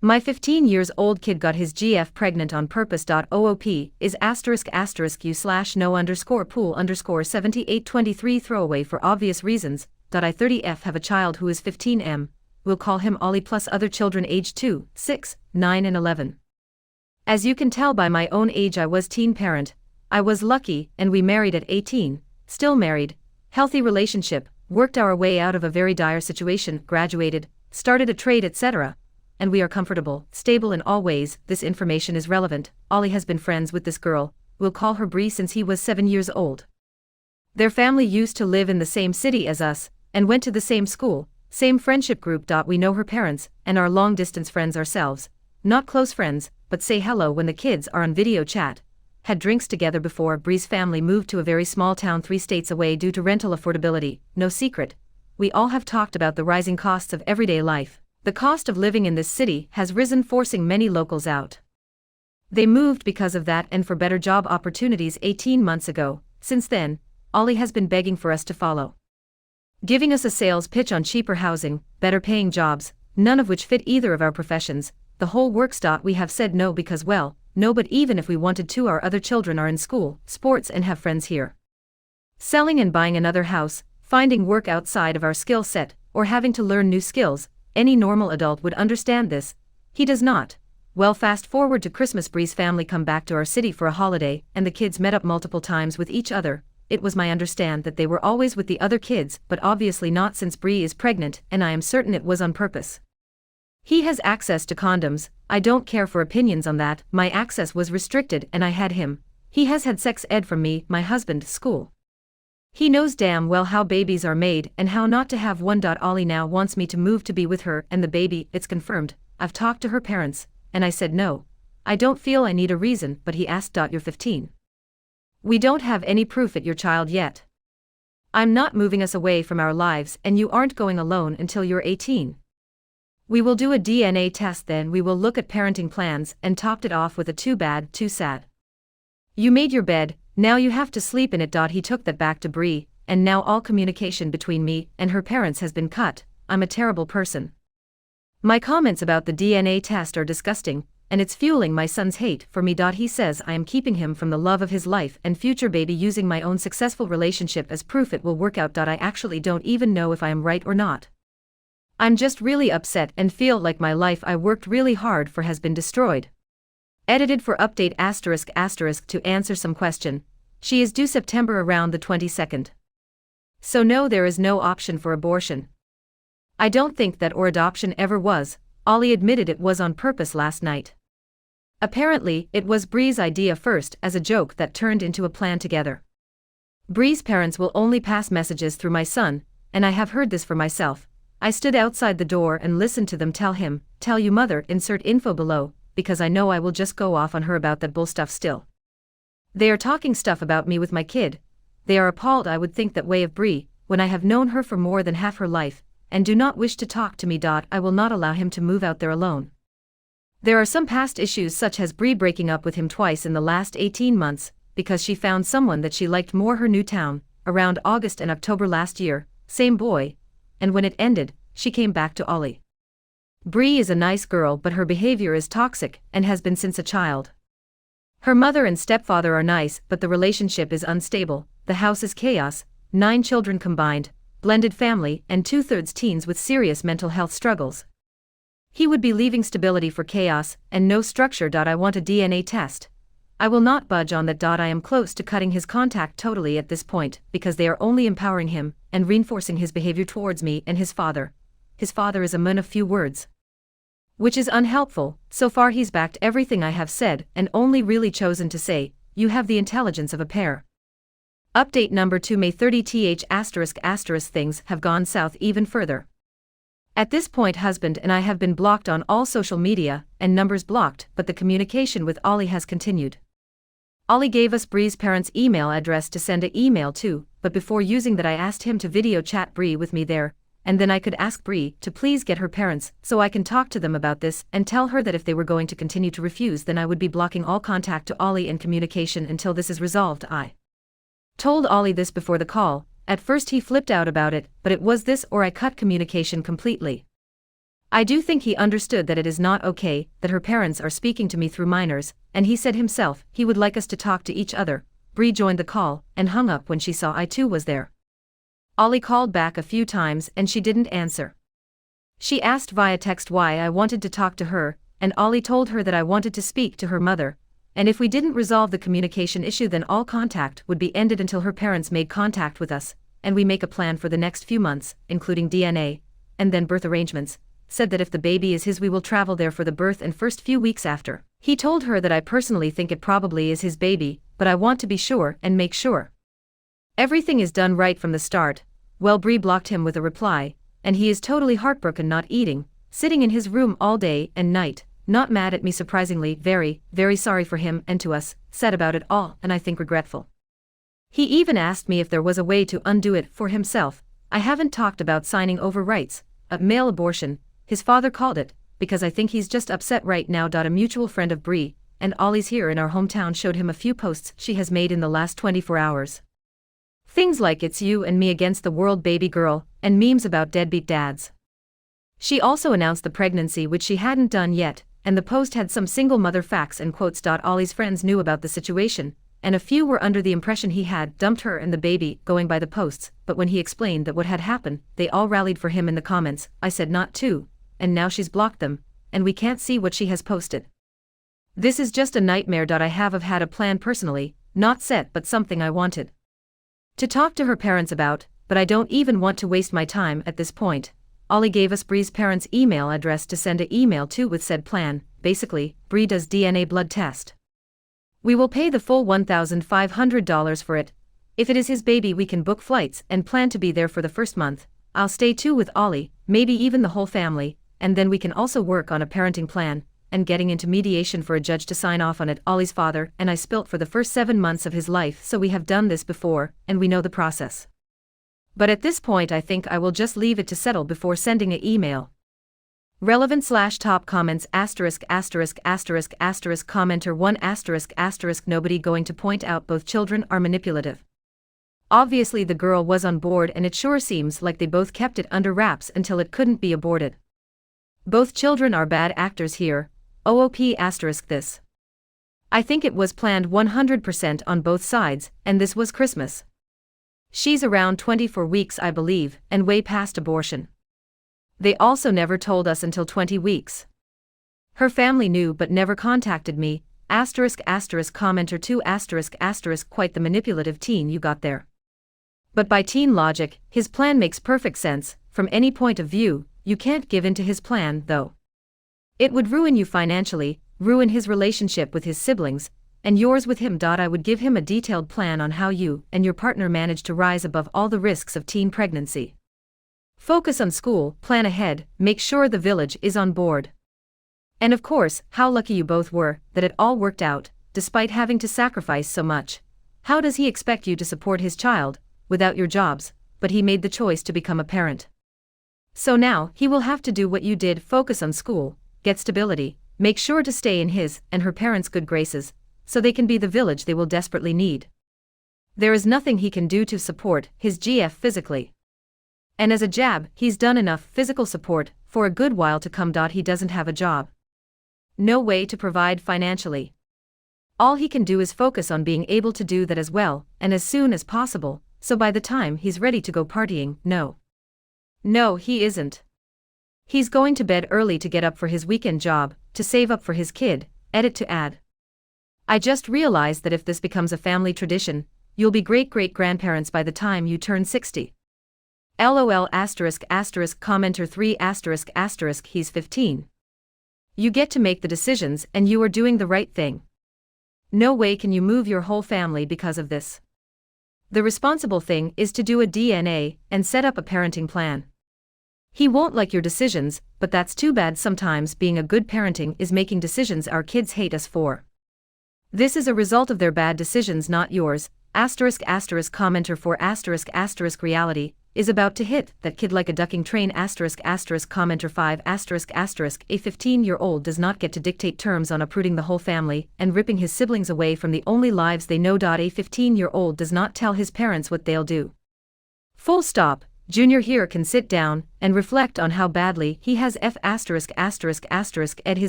My 15 years old kid got his GF pregnant on purpose. OOP is **u/no_pool_7823 throwaway for obvious reasons. I 30F have a child who is 15M. We'll call him Ollie plus other children aged 2, 6, 9 and 11. As you can tell by my own age, I was teen parent. I was lucky, and we married at 18, still married, healthy relationship, worked our way out of a very dire situation, graduated, started a trade, etc. And we are comfortable, stable in all ways. This information is relevant. Ollie has been friends with this girl, we'll call her Bree, since he was 7 years old. Their family used to live in the same city as us, and went to the same school, same friendship group. We know her parents, and are long-distance friends ourselves. Not close friends, but say hello when the kids are on video chat. Had drinks together before. Bree's family moved to a very small town 3 states away due to rental affordability. No secret, we all have talked about the rising costs of everyday life. The cost of living in this city has risen, forcing many locals out. They moved because of that and for better job opportunities 18 months ago. Since then, Ollie has been begging for us to follow, giving us a sales pitch on cheaper housing, better paying jobs, none of which fit either of our professions. The whole works. We have said no because, well, no, but even if we wanted to, our other children are in school, sports and have friends here. Selling and buying another house, finding work outside of our skill set, or having to learn new skills. Any normal adult would understand this. He does not. Well, fast forward to Christmas. Bree's family come back to our city for a holiday, and the kids met up multiple times with each other. It was my understand that they were always with the other kids, but obviously not since Bree is pregnant, and I am certain it was on purpose. He has access to condoms. I don't care for opinions on that. My access was restricted and I had him. He has had sex ed from me, my husband, school. He knows damn well how babies are made and how not to have one. Ollie now wants me to move to be with her and the baby. It's confirmed. I've talked to her parents, and I said no. I don't feel I need a reason, but he asked. You're 15. We don't have any proof at your child yet. I'm not moving us away from our lives, and you aren't going alone until you're 18. We will do a DNA test, then we will look at parenting plans, and topped it off with a too bad, too sad. You made your bed, now you have to sleep in it. He took that back to Bree, and now all communication between me and her parents has been cut. I'm a terrible person. My comments about the DNA test are disgusting, and it's fueling my son's hate for me. He says I am keeping him from the love of his life and future baby, using my own successful relationship as proof it will work out. I actually don't even know if I am right or not. I'm just really upset and feel like my life I worked really hard for has been destroyed. Edited for update **** to answer some question. She is due September around the 22nd. So no, there is no option for abortion. I don't think that or adoption ever was. Ollie admitted it was on purpose last night. Apparently, it was Bree's idea first as a joke that turned into a plan together. Bree's parents will only pass messages through my son, and I have heard this for myself. I stood outside the door and listened to them tell him, "Tell you mother, insert info below," because I know I will just go off on her about that bull stuff still. They are talking stuff about me with my kid. They are appalled I would think that way of Bree, when I have known her for more than half her life, and do not wish to talk to me. I will not allow him to move out there alone. There are some past issues, such as Bree breaking up with him twice in the last 18 months, because she found someone that she liked more. Her new town, around August and October last year, same boy, and when it ended, she came back to Ollie. Bree is a nice girl, but her behavior is toxic, and has been since a child. Her mother and stepfather are nice, but the relationship is unstable. The house is chaos, 9 children combined, blended family, and 2/3 teens with serious mental health struggles. He would be leaving stability for chaos, and no structure. I want a DNA test. I will not budge on that. I am close to cutting his contact totally at this point, because they are only empowering him, and reinforcing his behavior towards me and his father. His father is a man of few words, which is unhelpful. So far he's backed everything I have said, and only really chosen to say, "You have the intelligence of a pear." Update number 2, May 30 ***. Things have gone south even further. At this point, husband and I have been blocked on all social media, and numbers blocked, but the communication with Ollie has continued. Ollie gave us Bree's parents' email address to send an email to, but before using that I asked him to video chat Bree with me there, and then I could ask Bree to please get her parents so I can talk to them about this and tell her that if they were going to continue to refuse, then I would be blocking all contact to Ollie and communication until this is resolved. I told Ollie this before the call. At first he flipped out about it, but it was this or I cut communication completely. I do think he understood that it is not okay that her parents are speaking to me through minors, and he said himself he would like us to talk to each other. Bree joined the call and hung up when she saw I too was there. Ollie called back a few times and she didn't answer. She asked via text why I wanted to talk to her, and Ollie told her that I wanted to speak to her mother, and if we didn't resolve the communication issue then all contact would be ended until her parents made contact with us, and we make a plan for the next few months, including DNA, and then birth arrangements. Said that if the baby is his we will travel there for the birth and first few weeks after. He told her that I personally think it probably is his baby, but I want to be sure and make sure everything is done right from the start. Well, Bree blocked him with a reply, and he is totally heartbroken, not eating, sitting in his room all day and night, not mad at me, surprisingly, very, very sorry for him and to us, sad about it all, and I think regretful. He even asked me if there was a way to undo it for himself. I haven't talked about signing over rights, a male abortion, his father called it, because I think he's just upset right now. A mutual friend of Bree and Ollie's here in our hometown showed him a few posts she has made in the last 24 hours. Things like "it's you and me against the world baby girl," and memes about deadbeat dads. She also announced the pregnancy, which she hadn't done yet, and the post had some single mother facts and quotes. Ollie's friends knew about the situation, and a few were under the impression he had dumped her and the baby, going by the posts, but when he explained that what had happened, they all rallied for him in the comments. I said not to, and now she's blocked them, and we can't see what she has posted. This is just a nightmare. I have had a plan personally, not set but something I wanted to talk to her parents about, but I don't even want to waste my time at this point. Ollie gave us Bree's parents' email address to send an email to with said plan. Basically, Bree does DNA blood test. We will pay the full $1,500 for it. If it is his baby we can book flights and plan to be there for the first month. I'll stay too with Ollie, maybe even the whole family, and then we can also work on a parenting plan, and getting into mediation for a judge to sign off on it. Ollie's father and I spilt for the first 7 months of his life, so we have done this before, and we know the process. But at this point I think I will just leave it to settle before sending an email. Relevant/top comments ******* commenter 1****** nobody going to point out both children are manipulative. Obviously the girl was on board and it sure seems like they both kept it under wraps until it couldn't be aborted. Both children are bad actors here. This. I think it was planned 100% on both sides, and this was Christmas. She's around 24 weeks I believe, and way past abortion. They also never told us until 20 weeks. Her family knew but never contacted me. Commenter 2 quite the manipulative teen you got there. But by teen logic, his plan makes perfect sense. From any point of view, you can't give in to his plan though. It would ruin you financially, ruin his relationship with his siblings, and yours with him. I would give him a detailed plan on how you and your partner manage to rise above all the risks of teen pregnancy. Focus on school, plan ahead, make sure the village is on board. And of course, how lucky you both were that it all worked out, despite having to sacrifice so much. How does he expect you to support his child without your jobs? But he made the choice to become a parent. So now he will have to do what you did, focus on school, get stability, make sure to stay in his and her parents' good graces, so they can be the village they will desperately need. There is nothing he can do to support his GF physically. And as a jab, he's done enough physical support for a good while to come. He doesn't have a job. No way to provide financially. All he can do is focus on being able to do that as well, and as soon as possible, so by the time he's ready to go partying. No, he isn't. He's going to bed early to get up for his weekend job, to save up for his kid. Edit to add. I just realized that if this becomes a family tradition, you'll be great-great-grandparents by the time you turn 60. LOL commenter 3 he's 15. You get to make the decisions and you are doing the right thing. No way can you move your whole family because of this. The responsible thing is to do a DNA and set up a parenting plan. He won't like your decisions, but that's too bad. Sometimes being a good parenting is making decisions our kids hate us for. This is a result of their bad decisions, not yours. Commenter 4 reality is about to hit that kid like a ducking train. Commenter 5 a 15-year-old does not get to dictate terms on uprooting the whole family and ripping his siblings away from the only lives they know. A 15-year-old does not tell his parents what they'll do. Full stop. Junior here can sit down and reflect on how badly he has ed his